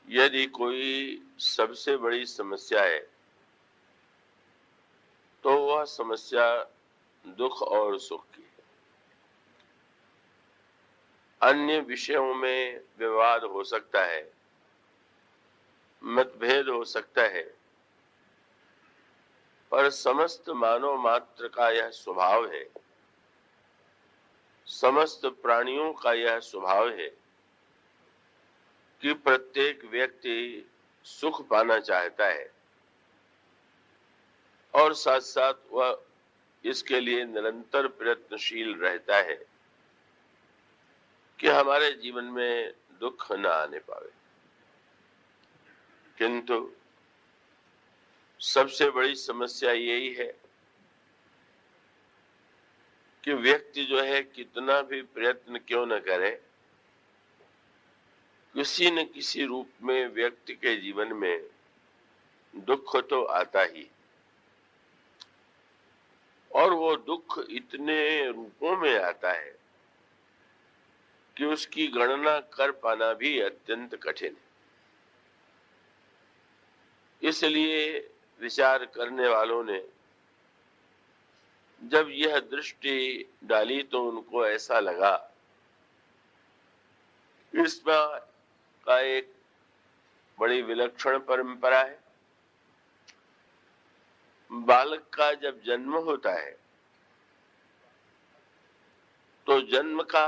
यदि कोई सबसे बड़ी समस्या है तो वह समस्या दुख और सुख की है। अन्य विषयों में विवाद हो सकता है, मतभेद हो सकता है, पर समस्त मानव मात्र का यह स्वभाव है, समस्त प्राणियों का यह स्वभाव है कि प्रत्येक व्यक्ति सुख पाना चाहता है और साथ साथ वह इसके लिए निरंतर प्रयत्नशील रहता है कि हमारे जीवन में दुख न आने पावे। किंतु सबसे बड़ी समस्या यही है कि व्यक्ति जो है कितना भी प्रयत्न क्यों न करे, किसी न किसी रूप में व्यक्ति के जीवन में दुख तो आता ही, और वो दुख इतने रूपों में आता है कि उसकी गणना कर पाना भी अत्यंत कठिन है। इसलिए विचार करने वालों ने जब यह दृष्टि डाली तो उनको ऐसा लगा इसमें का एक बड़ी विलक्षण परंपरा है। बालक का जब जन्म होता है तो जन्म का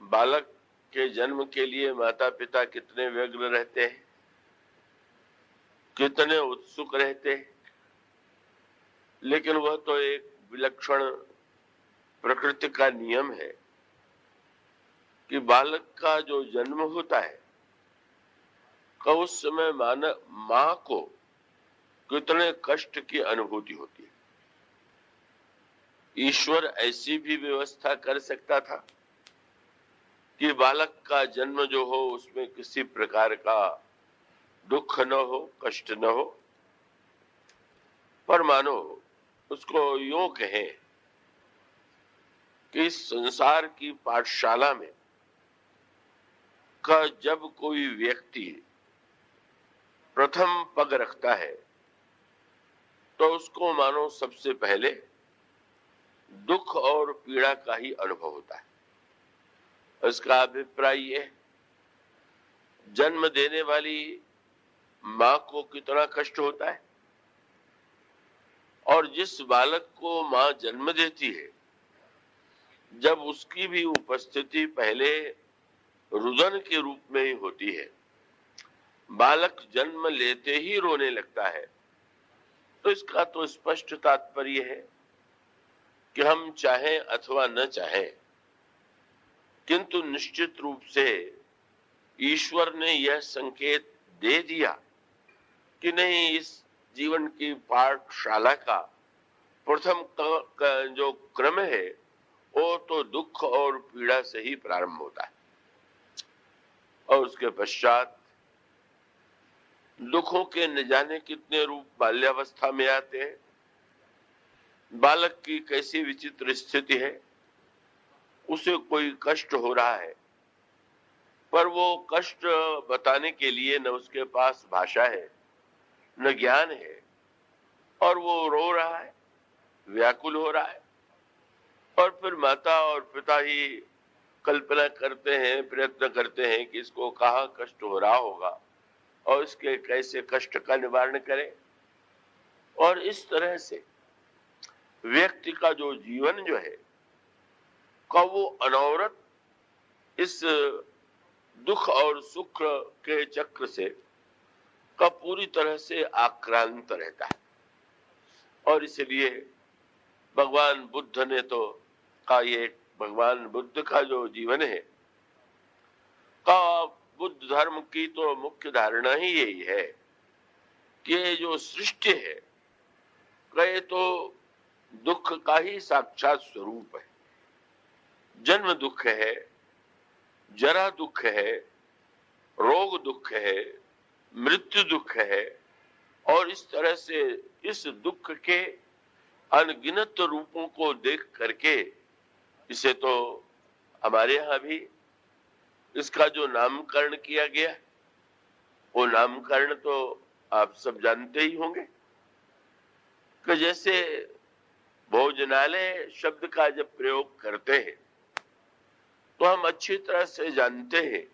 बालक के जन्म के लिए माता पिता कितने व्यग्र रहते हैं, कितने उत्सुक रहते हैं, लेकिन वह तो एक विलक्षण प्रकृति का नियम है कि बालक का जो जन्म होता है का उस समय मां को कितने कष्ट की अनुभूति होती है। ईश्वर ऐसी भी व्यवस्था कर सकता था कि बालक का जन्म जो हो उसमें किसी प्रकार का दुख न हो, कष्ट न हो, पर मानो उसको यूं कहें कि इस संसार की पाठशाला में का जब कोई व्यक्ति प्रथम पग रखता है तो उसको मानो सबसे पहले दुख और पीड़ा का ही अनुभव होता है। इसका अभिप्राय यह, जन्म देने वाली मां को कितना कष्ट होता है और जिस बालक को मां जन्म देती है जब उसकी भी उपस्थिति पहले रुदन के रूप में ही होती है, बालक जन्म लेते ही रोने लगता है, तो इसका तो स्पष्ट तात्पर्य है कि हम चाहें अथवा न चाहें, किंतु निश्चित रूप से ईश्वर ने यह संकेत दे दिया कि नहीं, इस जीवन की पाठशाला का प्रथम जो क्रम है वो तो दुख और पीड़ा से ही प्रारंभ होता है और उसके पश्चात दुखों के न जाने कितने रूप बाल्यावस्था में आते हैं। बालक की कैसी विचित्र स्थिति है, उसे कोई कष्ट हो रहा है पर वो कष्ट बताने के लिए न उसके पास भाषा है न ज्ञान है, और वो रो रहा है, व्याकुल हो रहा है, और फिर माता और पिता ही कल्पना करते हैं, प्रयत्न करते हैं कि इसको कहाँ कष्ट हो रहा होगा और इसके कैसे कष्ट का निवारण करें। और इस तरह से व्यक्ति का जो जीवन जो है का वो अनवरत इस दुख और सुख के चक्र से का पूरी तरह से आक्रांत रहता है। और इसलिए भगवान बुद्ध ने तो का ये भगवान बुद्ध का जो जीवन है का बुद्ध धर्म की तो मुख्य धारणा ही यही है कि ये जो सृष्टि है कहे तो दुख का ही साक्षात स्वरूप है। जन्म दुख है, जरा दुख है, रोग दुख है, मृत्यु दुख है, और इस तरह से इस दुख के अनगिनत रूपों को देख करके इसे तो हमारे यहाँ भी इसका जो नामकरण किया गया वो नामकरण तो आप सब जानते ही होंगे कि जैसे भोजनालय शब्द का जब प्रयोग करते हैं तो हम अच्छी तरह से जानते हैं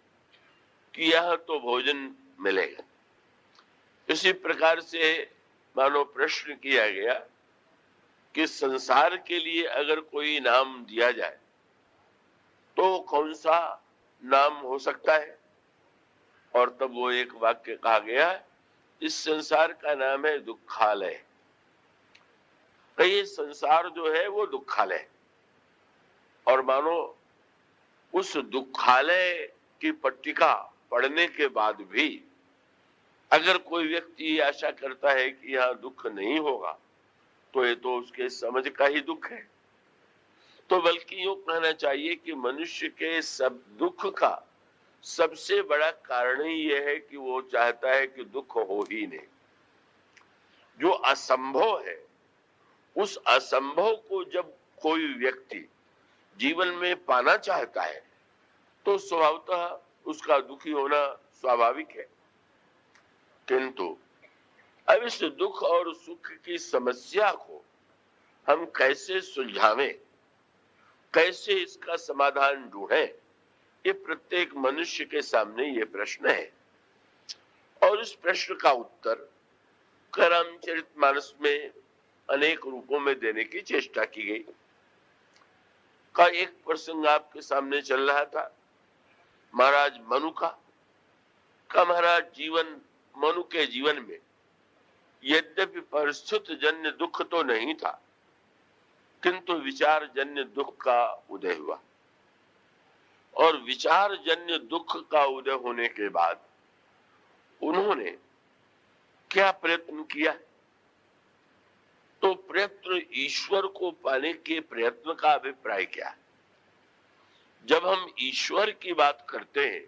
कि यह तो भोजन मिलेगा। इसी प्रकार से मानो प्रश्न किया गया कि संसार के लिए अगर कोई नाम दिया जाए तो कौन सा नाम हो सकता है, और तब वो एक वाक्य कहा गया, इस संसार का नाम है दुखालय। ये संसार जो है वो दुखालय है, और मानो उस दुखालय की पट्टिका पढ़ने के बाद भी अगर कोई व्यक्ति आशा करता है कि यहाँ दुख नहीं होगा तो ये तो उसके समझ का ही दुख है। तो बल्कि यूं कहना चाहिए कि मनुष्य के सब दुख का सबसे बड़ा कारण ही यह है कि वो चाहता है कि दुख हो ही नहीं। जो असंभव है, उस असंभव को जब कोई व्यक्ति जीवन में पाना चाहता है तो स्वभावतः उसका दुखी होना स्वाभाविक है। किंतु अब इस दुख और सुख की समस्या को हम कैसे सुलझावें, कैसे इसका समाधान ढूंढें, ये प्रत्येक मनुष्य के सामने ये प्रश्न है। और इस प्रश्न का उत्तर रामचरितमानस में अनेक रूपों में देने की चेष्टा की गई। का एक प्रसंग आपके सामने चल रहा था महाराज मनु का महाराज मनु के जीवन में यद्यपि परिस्थिति जन्य दुख तो नहीं था, किंतु विचार जन्य दुख का उदय हुआ। और विचार जन्य दुख का उदय होने के बाद उन्होंने क्या प्रयत्न किया, तो प्रयत्न ईश्वर को पाने के प्रयत्न का अभिप्राय क्या है। जब हम ईश्वर की बात करते हैं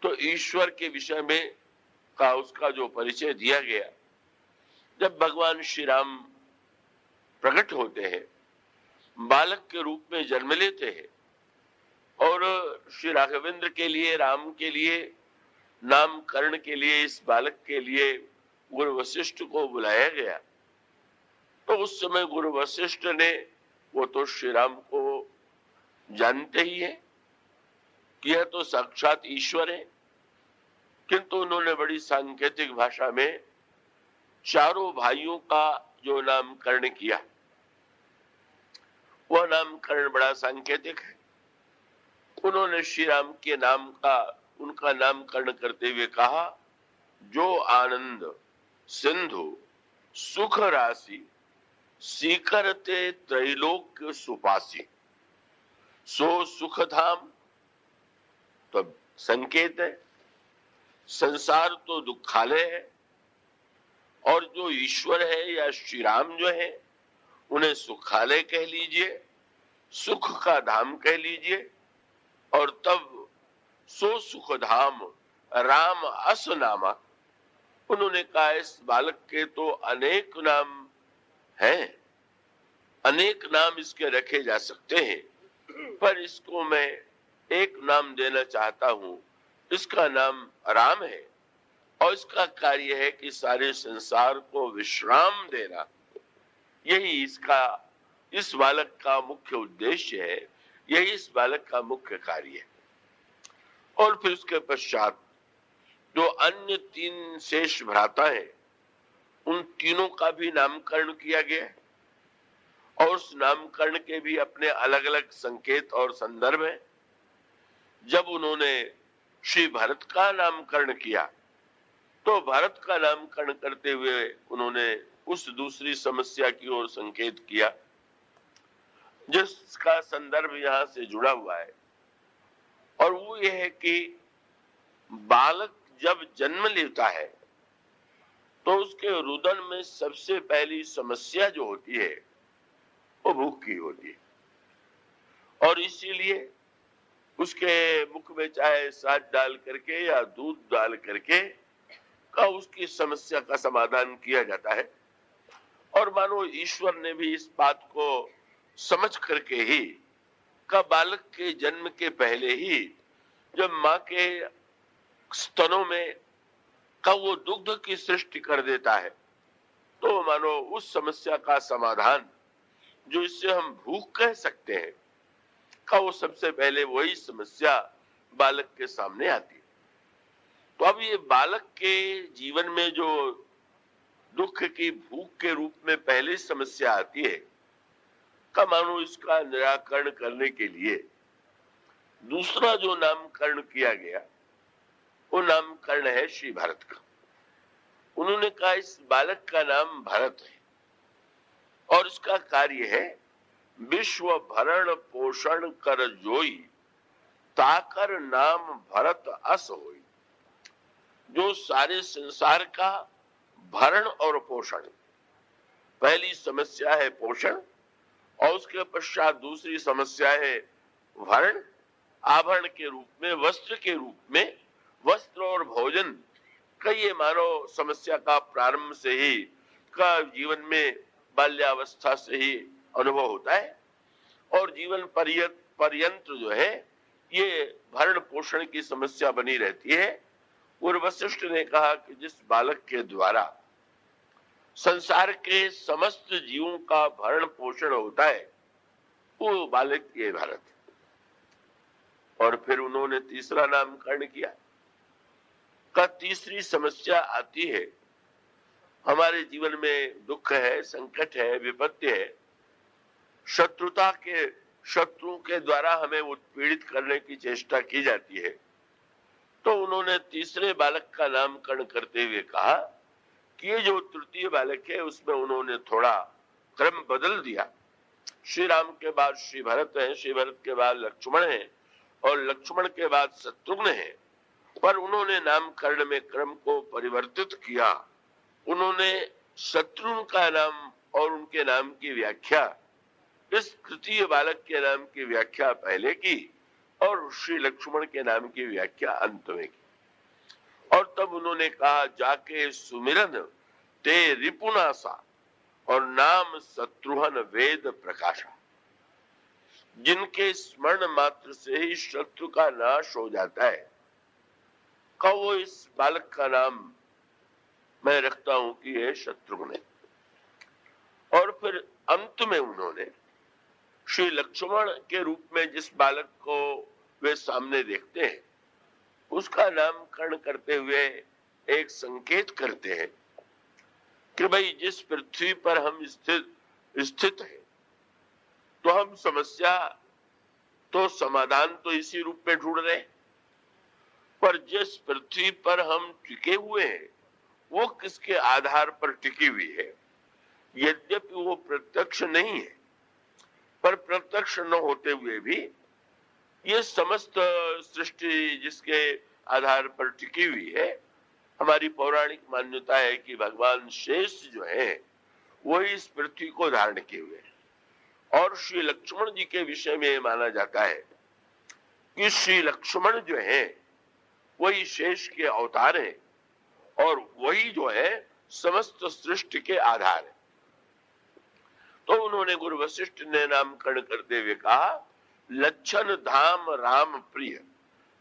तो ईश्वर के विषय में का उसका जो परिचय दिया गया, जब भगवान श्री राम प्रकट होते हैं, बालक के रूप में जन्म लेते हैं और श्री राघवेंद्र के लिए, राम के लिए, नामकरण के लिए इस बालक के लिए गुरु वशिष्ठ को बुलाया गया, तो उस समय गुरु वशिष्ठ ने, वो तो श्री राम को जानते ही है कि यह तो साक्षात ईश्वर है, किंतु उन्होंने बड़ी सांकेतिक भाषा में चारों भाइयों का जो नामकरण किया, वह नामकरण बड़ा सांकेतिक है। उन्होंने श्री राम के नाम का, उनका नामकरण करते हुए कहा, जो आनंद सिंधु सुख राशि सीकरते त्रैलोक्य सुपासी, सो सुख धाम। तो संकेत है, संसार तो दुखालय है, और जो ईश्वर है या श्री राम जो है उन्हें सुखालय कह लीजिए, सुख का धाम कह लीजिए। और तब सो सुख धाम राम अस नामा, उन्होंने कहा इस बालक के तो अनेक नाम हैं, अनेक नाम इसके रखे जा सकते हैं, पर इसको मैं एक नाम देना चाहता हूं, इसका नाम राम है। और इसका कार्य है कि सारे संसार को विश्राम देना, यही इसका, इस बालक का मुख्य उद्देश्य है, यही इस बालक का मुख्य कार्य है। और फिर उसके पश्चात जो अन्य तीन शेष भ्राता हैं, उन तीनों का भी नामकरण किया गया है, और उस नामकरण के भी अपने अलग अलग संकेत और संदर्भ हैं। जब उन्होंने श्री भरत का नामकरण किया तो भरत का नामकरण करते हुए उन्होंने उस दूसरी समस्या की ओर संकेत किया जिसका संदर्भ यहां से जुड़ा हुआ है, और वो ये है कि बालक जब जन्म लेता है तो उसके रुदन में सबसे पहली समस्या जो होती है वो भूख की होती है, और इसीलिए उसके मुख में चाहे शहद डाल करके या दूध डाल करके का उसकी समस्या का समाधान किया जाता है। और मानो ईश्वर ने भी इस बात को समझ करके ही का बालक के जन्म के पहले ही जब मां के स्तनों में का वो दुग्ध की सृष्टि कर देता है, तो मानो उस समस्या का समाधान, जो इससे हम भूख कह सकते हैं, का वो सबसे पहले वही समस्या बालक के सामने आती है। तो अब ये बालक के जीवन में जो दुख की भूख के रूप में पहली समस्या आती है, का मानो इसका निराकरण करने के लिए दूसरा जो नामकरण किया गया, वो नामकरण है श्री भरत का। उन्होंने कहा इस बालक का नाम भरत है और इसका कार्य है विश्व भरण पोषण कर जोई, ताकर नाम भरत अस होई। जो सारे संसार का भरण और पोषण, पहली समस्या है पोषण और उसके पश्चात दूसरी समस्या है भरण, आभरण के रूप में, वस्त्र के रूप में, वस्त्र और भोजन का ये मानव समस्या का प्रारंभ से ही का जीवन में बाल्यावस्था से ही अनुभव होता है और जीवन पर्यंत जो है ये भरण पोषण की समस्या बनी रहती है। और वशिष्ठ ने कहा कि जिस बालक के द्वारा संसार के समस्त जीवों का भरण पोषण होता है, वो बालक ये भरत। और फिर उन्होंने तीसरा नामकरण किया। का तीसरी समस्या आती है, हमारे जीवन में दुख है, संकट है, विपत्ति है, शत्रुओं के द्वारा हमें उत्पीड़ित करने की चेष्टा की जाती है। तो उन्होंने तीसरे बालक का नामकरण करते हुए कहा कि ये जो तृतीय बालक है उसमें उन्होंने थोड़ा क्रम बदल दिया। श्री राम के बाद श्री भरत है, श्री भरत के बाद लक्ष्मण है और लक्ष्मण के बाद शत्रुघ्न है, पर उन्होंने नामकरण में क्रम को परिवर्तित किया। उन्होंने शत्रुघ्न का नाम और उनके नाम की व्याख्या इस तृतीय बालक के नाम की व्याख्या पहले की और श्री लक्ष्मण के नाम की व्याख्या अंत में की। और तब उन्होंने कहा जाके सुमिरन ते रिपुनासा और नाम शत्रुघ्न वेद प्रकाशा। जिनके स्मरण मात्र से ही शत्रु का नाश हो जाता है, का वो इस बालक का नाम मैं रखता हूं कि ये शत्रुघ्न है। और फिर अंत में उन्होंने श्री लक्ष्मण के रूप में जिस बालक को वे सामने देखते हैं, उसका नामकरण करते हुए एक संकेत करते हैं कि भाई जिस पृथ्वी पर हम स्थित हैं, तो हम समस्या तो समाधान तो इसी रूप में ढूंढ रहे हैं, पर जिस पृथ्वी पर हम टिके हुए हैं वो किसके आधार पर टिकी हुई है। यद्यपि वो प्रत्यक्ष नहीं है, पर प्रत्यक्ष न होते हुए भी ये समस्त सृष्टि जिसके आधार पर टिकी हुई है, हमारी पौराणिक मान्यता है कि भगवान शेष जो है वही इस पृथ्वी को धारण किए हुए हैं। और श्री लक्ष्मण जी के विषय में माना जाता है कि श्री लक्ष्मण जो है वही शेष के अवतार है और वही जो है समस्त सृष्टि के आधार है। तो उन्होंने गुरु वशिष्ठ ने नामकरण करते हुए कहा लक्षण धाम राम प्रिय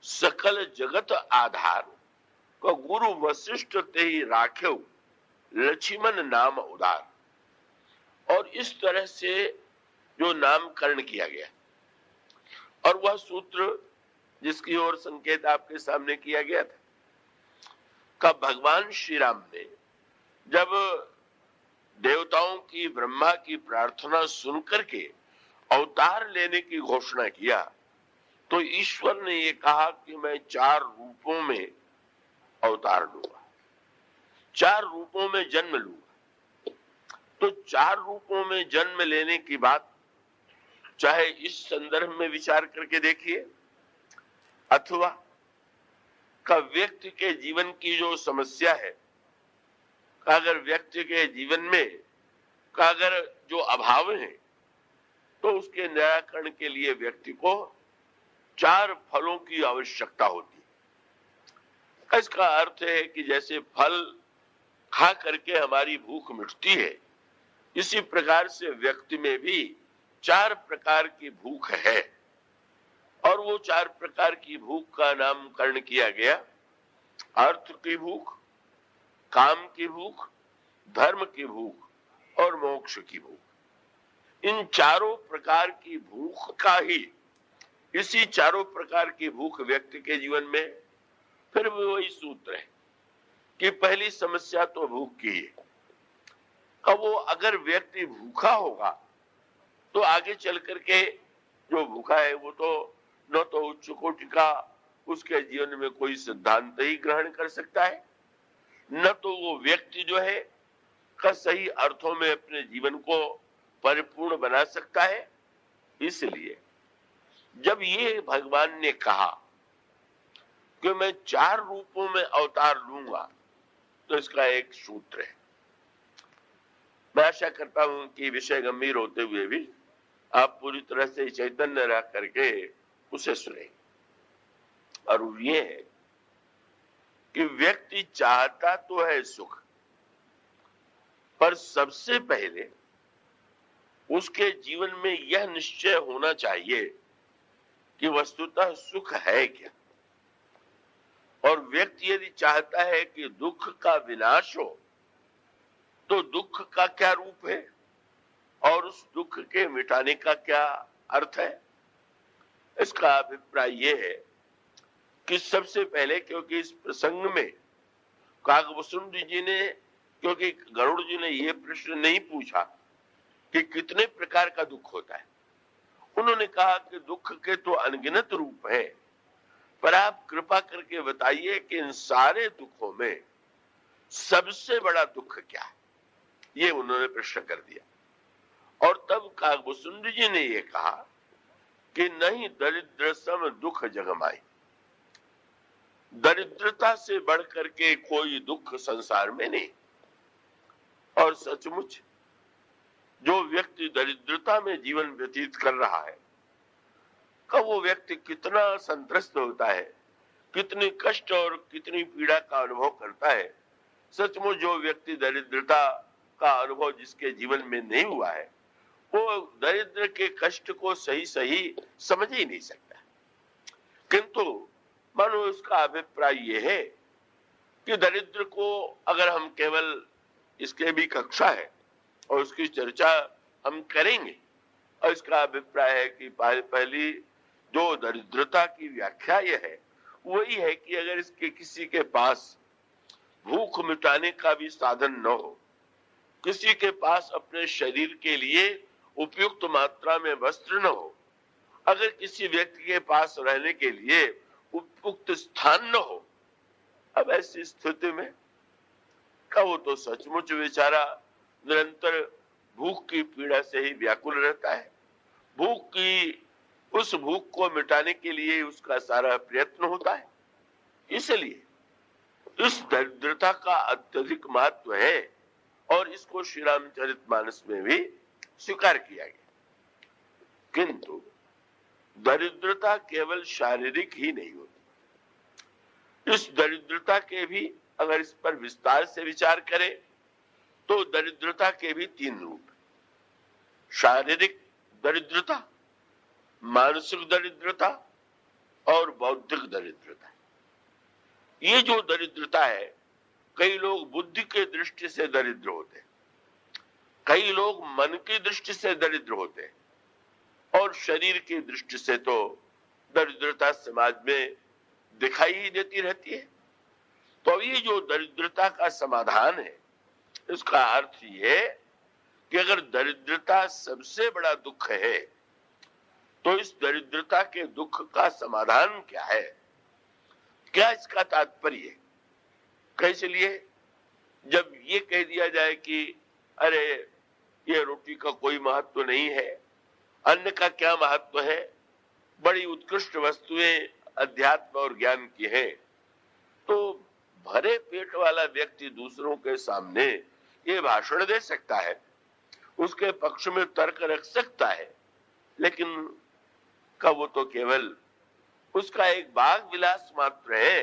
सकल जगत आधार, को गुरु वशिष्ठ ते ही राख्यो लक्ष्मण नाम उदार। और इस तरह से जो नामकरण किया गया, और वह सूत्र जिसकी ओर संकेत आपके सामने किया गया था, का भगवान श्री राम ने जब देवताओं की ब्रह्मा की प्रार्थना सुनकर के अवतार लेने की घोषणा किया, तो ईश्वर ने ये कहा कि मैं 4 रूपों में अवतार लूंगा, 4 रूपों में जन्म लूंगा। तो 4 रूपों में जन्म लेने की बात चाहे इस संदर्भ में विचार करके देखिए, अथवा का व्यक्ति के जीवन की जो समस्या है, अगर व्यक्ति के जीवन में का अगर जो अभाव है, तो उसके निराकरण के लिए व्यक्ति को 4 फलों की आवश्यकता होती है। इसका अर्थ है कि जैसे फल खा करके हमारी भूख मिटती है, इसी प्रकार से व्यक्ति में भी 4 प्रकार की भूख है। और वो 4 प्रकार की भूख का नामकरण किया गया, अर्थ की भूख, काम की भूख, धर्म की भूख और मोक्ष की भूख। इन चारों प्रकार की भूख का ही, इसी चारों प्रकार की भूख व्यक्ति के जीवन में फिर भी वही सूत्र है कि पहली समस्या तो भूख की है। अब वो अगर व्यक्ति भूखा होगा तो आगे चल करके जो भूखा है वो तो न तो उच्च कोटि का उसके जीवन में कोई सिद्धांत ही ग्रहण कर सकता है, न तो वो व्यक्ति जो है का सही अर्थों में अपने जीवन को परिपूर्ण बना सकता है। इसलिए जब ये भगवान ने कहा कि मैं 4 रूपों में अवतार लूंगा, तो इसका एक सूत्र है। मैं आशा करता हूं कि विषय गंभीर होते हुए भी आप पूरी तरह से चैतन्य रह करके उसे सुने। और ये है कि व्यक्ति चाहता तो है सुख, पर सबसे पहले उसके जीवन में यह निश्चय होना चाहिए कि वस्तुतः सुख है क्या। और व्यक्ति यदि चाहता है कि दुख का विनाश हो, तो दुख का क्या रूप है और उस दुख के मिटाने का क्या अर्थ है। इसका अभिप्राय यह है कि सबसे पहले, क्योंकि इस प्रसंग में काकभूषुंड जी ने, क्योंकि गरुड़ जी ने यह प्रश्न नहीं पूछा कि कितने प्रकार का दुख होता है, उन्होंने कहा कि दुख के तो अनगिनत रूप हैं, पर आप कृपा करके बताइए कि इन सारे दुखों में सबसे बड़ा दुख क्या है। ये उन्होंने प्रश्न कर दिया। और तब काकभूषुंड जी ने यह कहा कि नहीं दरिद्र सम दुख जगमाई, दरिद्रता से बढ़ करके कोई दुख संसार में नहीं। और सचमुच जो व्यक्ति दरिद्रता में जीवन व्यतीत कर रहा है, कब वो व्यक्ति कितना संत्रस्त होता है, कितनी कष्ट और कितनी पीड़ा का अनुभव करता है। सचमुच जो व्यक्ति दरिद्रता का अनुभव जिसके जीवन में नहीं हुआ है, वो दरिद्र के कष्ट को सही सही समझ ही नहीं सकता। किंतु मानो उसका अभिप्राय यह है कि दरिद्र को अगर हम केवल, इसके भी कक्षा है और उसकी चर्चा हम करेंगे, और इसका अभिप्राय है कि पहली जो दरिद्रता की व्याख्या यह है वही है कि अगर इसके किसी के पास भूख मिटाने का भी साधन न हो, किसी के पास अपने शरीर के लिए उपयुक्त मात्रा में वस्त्र न हो, अगर किसी व्यक्ति के पास रहने के लिए उपयुक्त स्थान न हो, अब ऐसी स्थिति में का वो तो सचमुच बेचारा निरंतर भूख की पीड़ा से ही व्याकुल रहता है। उस भूख को मिटाने के लिए उसका सारा प्रयत्न होता है। इसलिए इस दरिद्रता का अत्यधिक महत्व है और इसको श्री रामचरितमानस में भी स्वीकार किया गया। किंतु दरिद्रता केवल शारीरिक ही नहीं होती। इस दरिद्रता के भी, अगर इस पर विस्तार से विचार करें, तो दरिद्रता के भी 3 रूप: शारीरिक दरिद्रता, मानसिक दरिद्रता और बौद्धिक दरिद्रता। ये जो दरिद्रता है, कई लोग बुद्धि के दृष्टि से दरिद्र होते हैं, कई लोग मन की दृष्टि से दरिद्र होते हैं, और शरीर की दृष्टि से तो दरिद्रता समाज में दिखाई ही देती रहती है। तो ये जो दरिद्रता का समाधान है, इसका अर्थ ये है कि अगर दरिद्रता सबसे बड़ा दुख है, तो इस दरिद्रता के दुख का समाधान क्या है, क्या इसका तात्पर्य? कैसे लिए जब ये कह दिया जाए कि अरे ये रोटी का कोई महत्व नहीं है, अन्न का क्या महत्व है, बड़ी उत्कृष्ट वस्तुएं अध्यात्म और ज्ञान की हैं, तो भरे पेट वाला व्यक्ति दूसरों के सामने ये भाषण दे सकता है, उसके पक्ष में तर्क रख सकता है, लेकिन का वो तो केवल उसका एक भाग विलास मात्र है।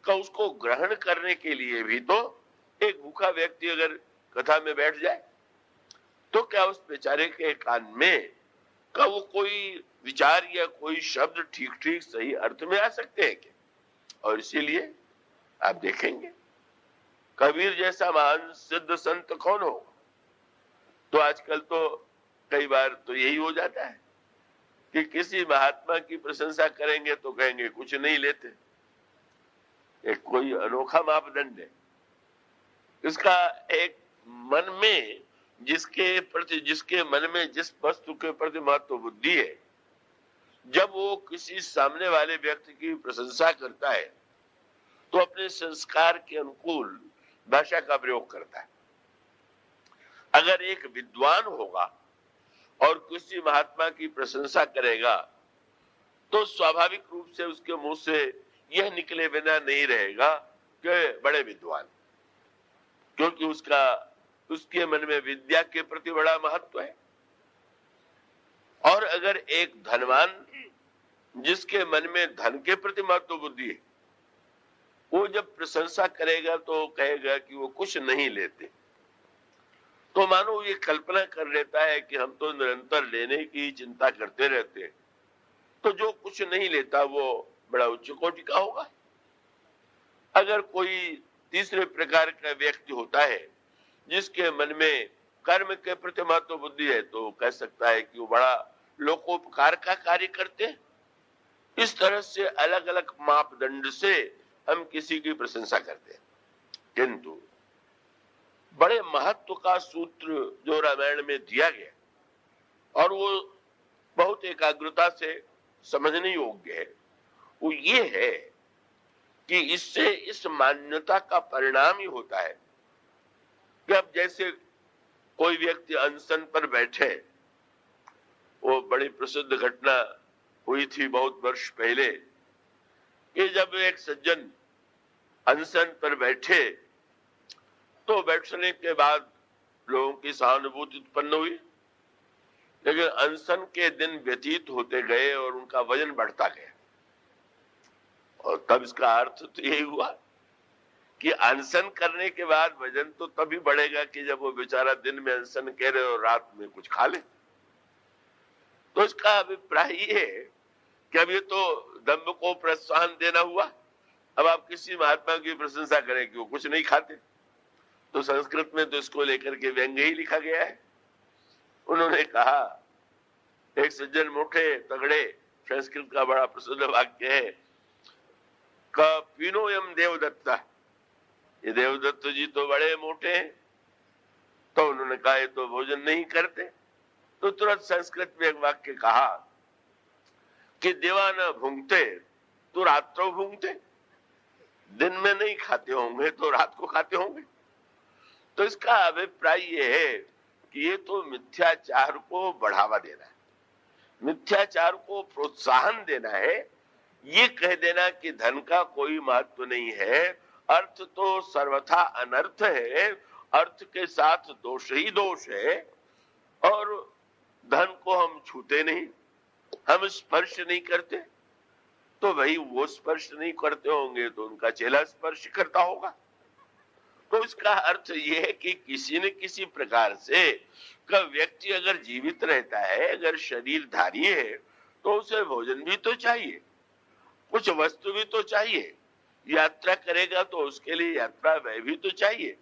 का उसको ग्रहण करने के लिए भी तो एक भूखा व्यक्ति अगर कथा में बैठ जाए, तो क्या उस बेचारे के कान में का वो कोई विचार या कोई शब्द ठीक ठीक सही अर्थ में आ सकते हैं क्या? और इसीलिए आप देखेंगे कबीर जैसा महान सिद्ध संत कौन हो? तो आजकल तो कई बार तो यही हो जाता है कि किसी महात्मा की प्रशंसा करेंगे तो कहेंगे कुछ नहीं लेते। एक कोई अनोखा मापदंड है इसका। एक मन में जिसके मन में जिस वस्तु के प्रति महत्व बुद्धि है, जब वो किसी सामने वाले व्यक्ति की प्रशंसा करता है तो अपने संस्कार के अनुकूल भाषा का प्रयोग करता है। अगर एक विद्वान होगा और किसी महात्मा की प्रशंसा करेगा तो स्वाभाविक रूप से उसके मुंह से यह निकले बिना नहीं रहेगा कि बड़े विद्वान, क्योंकि उसके मन में विद्या के प्रति बड़ा महत्व है। और अगर एक धनवान जिसके मन में धन के प्रति महत्व बुद्धि है, वो जब प्रशंसा करेगा तो कहेगा कि वो कुछ नहीं लेते, तो मानो ये कल्पना कर लेता है कि हम तो निरंतर लेने की चिंता करते रहते हैं, तो जो कुछ नहीं लेता वो बड़ा उच्च कोटि का होगा। अगर कोई तीसरे प्रकार का व्यक्ति होता है जिसके मन में कर्म के प्रति महत्व बुद्धि है, तो कह सकता है कि वो बड़ा लोकोपकार का कार्य करते हैं। इस तरह से अलग अलग मापदंड से हम किसी की प्रशंसा करते हैं। किंतु बड़े महत्व का सूत्र जो रामायण में दिया गया और वो बहुत एकाग्रता से समझने योग्य है, वो ये है कि इससे इस मान्यता का परिणाम ही होता है कि अब जैसे कोई व्यक्ति अनशन पर बैठे, वो बड़ी प्रसिद्ध घटना हुई थी बहुत वर्ष पहले कि जब एक सज्जन अनशन पर बैठे तो बैठने के बाद लोगों की सहानुभूति उत्पन्न हुई, लेकिन अनशन के दिन व्यतीत होते गए और उनका वजन बढ़ता गया। और तब इसका अर्थ तो यही हुआ कि अनशन करने के बाद वजन तो तभी बढ़ेगा कि जब वो बेचारा दिन में अनशन कह रहे और रात में कुछ खा ले। तो इसका अभिप्राय ये है कि अब ये तो दंभ को प्रोत्साहन देना हुआ। अब आप किसी महात्मा की प्रशंसा करें कि वो कुछ नहीं खाते, तो संस्कृत में तो इसको लेकर के व्यंग्य ही लिखा गया है। उन्होंने कहा, एक सज्जन मोटे तगड़े, संस्कृत का बड़ा प्रसिद्ध वाक्य है, पीनोयम देवदत्ता, ये देवदत्त जी तो बड़े मोटे हैं। तो उन्होंने कहा ये तो भोजन नहीं करते। तो तुरंत संस्कृत में एक वाक्य कहा कि देवा न भूंगते तो रात्रों भूंगते, दिन में नहीं खाते होंगे तो रात को खाते होंगे। तो इसका अभिप्राय ये है कि ये तो मिथ्याचार को बढ़ावा देना है, मिथ्याचार को प्रोत्साहन देना है। ये कह देना कि धन का कोई महत्व नहीं है, अर्थ तो सर्वथा अनर्थ है, अर्थ के साथ दोष ही दोष है, और धन को हम छूते नहीं, हम स्पर्श नहीं करते। तो भाई वो स्पर्श नहीं करते होंगे तो उनका चेला स्पर्श करता होगा। तो इसका अर्थ ये है कि किसी न किसी प्रकार से का व्यक्ति अगर जीवित रहता है, अगर शरीरधारी है, तो उसे भोजन भी तो चाहिए, कुछ वस्तु भी तो चाहिए, यात्रा करेगा तो उसके लिए यात्रा व्यय भी तो चाहिए।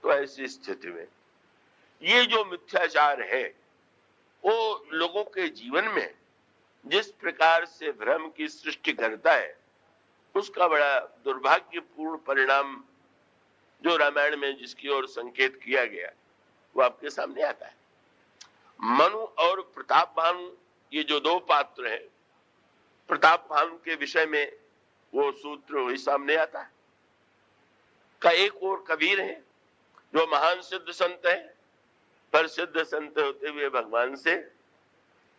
तो ऐसी स्थिति में ये जो मिथ्याचार है वो लोगों के जीवन में जिस प्रकार से भ्रम की सृष्टि करता है, उसका बड़ा दुर्भाग्यपूर्ण परिणाम जो रामायण में जिसकी ओर संकेत किया गया वो आपके सामने आता है। मनु और प्रताप भानु, ये जो दो पात्र हैं, प्रताप भानु के विषय में वो सूत्र वही सामने आता है। का एक और कबीर है जो महान सिद्ध संत है, पर सिद्ध संत होते हुए भगवान से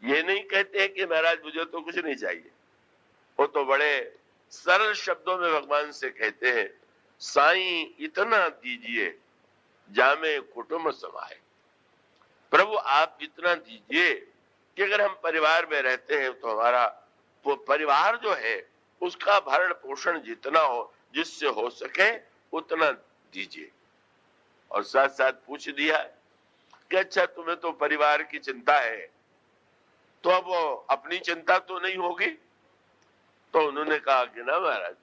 ये नहीं कहते कि महाराज मुझे तो कुछ नहीं चाहिए, वो तो बड़े सरल शब्दों में भगवान से कहते हैं, साईं इतना दीजिए जामे कुटुंब समाए। प्रभु आप इतना दीजिए कि अगर हम परिवार में रहते हैं तो हमारा वो परिवार जो है उसका भरण पोषण जितना हो, जिससे हो सके उतना दीजिए। और साथ साथ पूछ दिया कि अच्छा तुम्हें तो परिवार की चिंता है, तो अब अपनी चिंता तो नहीं होगी। तो उन्होंने कहा कि ना महाराज,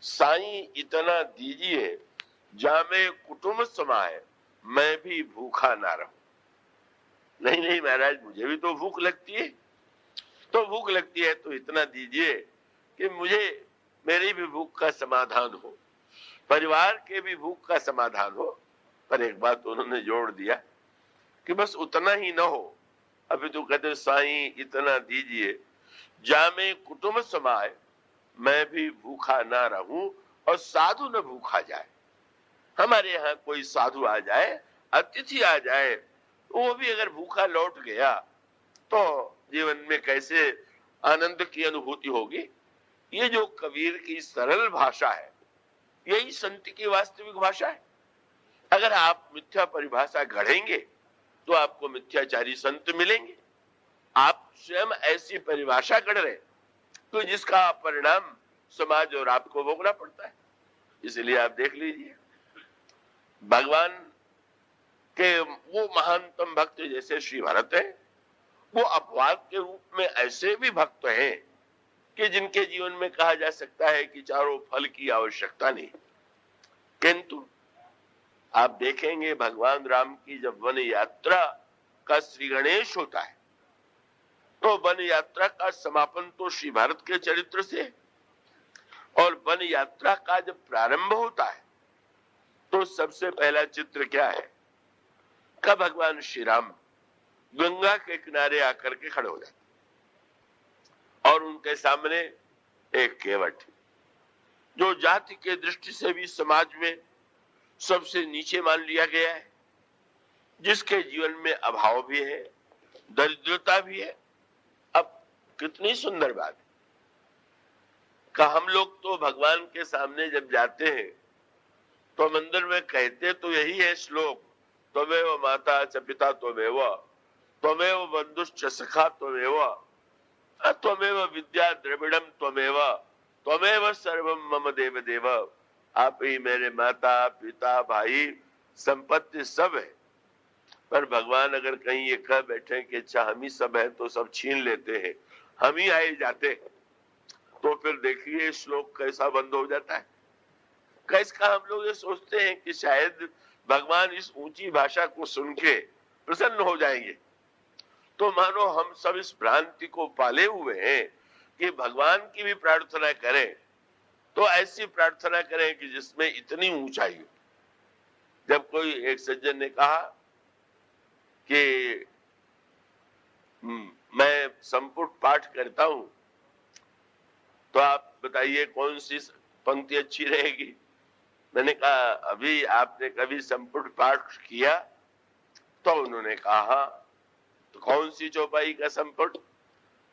साईं इतना दीजिए जामे कुटुंब समाए मैं भी भूखा ना रहूं। नहीं नहीं महाराज, मुझे भी तो भूख लगती है, तो भूख लगती है तो इतना दीजिए कि मुझे मेरी भी भूख का समाधान हो, परिवार के भी भूख का समाधान हो। पर एक बात उन्होंने जोड़ दिया कि बस उतना ही ना हो। अभी तो कहते साईं इतना दीजिए, जामे कुटुंब समाए मैं भी भूखा ना रहूं और साधु न भूखा जाए। हमारे यहाँ कोई साधु आ जाए, अतिथि आ जाए, वो भी अगर भूखा लौट गया तो जीवन में कैसे आनंद की अनुभूति होगी। ये जो कबीर की सरल भाषा है, यही संत की वास्तविक भाषा है। अगर आप मिथ्या परिभाषा गढ़ेंगे तो आपको मिथ्याचारी संत मिलेंगे। आप स्वयं ऐसी परिभाषा गढ़ रहे तो जिसका परिणाम समाज और आपको भोगना पड़ता है। इसलिए आप देख लीजिए, भगवान के वो महानतम भक्त जैसे श्री भरत है, वो अपवाद के रूप में ऐसे भी भक्त हैं कि जिनके जीवन में कहा जा सकता है कि चारों फल की आवश्यकता नहीं। किंतु आप देखेंगे भगवान राम की जब वन यात्रा का श्री गणेश होता है तो वन यात्रा का समापन तो श्री भारत के चरित्र से, और वन यात्रा का जब प्रारंभ होता है तो सबसे पहला चित्र क्या है का भगवान श्री राम गंगा के किनारे आकर के खड़े हो जाते और उनके सामने एक केवट जो जाति के दृष्टि से भी समाज में सबसे नीचे मान लिया गया है, जिसके जीवन में अभाव भी है, दरिद्रता भी है। अब कितनी सुंदर बात है कि हम लोग तो भगवान के सामने जब जाते हैं तो मंदिर में कहते तो यही है श्लोक, त्वमेव माता च पिता त्वमेव, त्वमेव बंधुश्च सखा त्वमेव, त्वमेव विद्या द्रविड़म त्वमेव, त्वमेव सर्वम मम देव देव। आप ही मेरे माता पिता भाई संपत्ति सब है। पर भगवान अगर कहीं ये कह बैठे कि अच्छा हम ही सब है तो सब छीन लेते हैं, हम ही आए जाते हैं, तो फिर देखिए श्लोक कैसा बंद हो जाता है। कैसा हम लोग ये सोचते हैं कि शायद भगवान इस ऊंची भाषा को सुन के प्रसन्न हो जाएंगे, तो मानो हम सब इस भ्रांति को पाले हुए हैं कि भगवान की भी प्रार्थना करें तो ऐसी प्रार्थना करें कि जिसमें इतनी ऊंचाई हो। जब कोई एक सज्जन ने कहा कि मैं संपुट पाठ करता हूं तो आप बताइए कौन सी पंक्ति अच्छी रहेगी। मैंने कहा अभी आपने कभी संपुट पाठ किया? तो उन्होंने कहा तो कौन सी चौपाई का संपुट?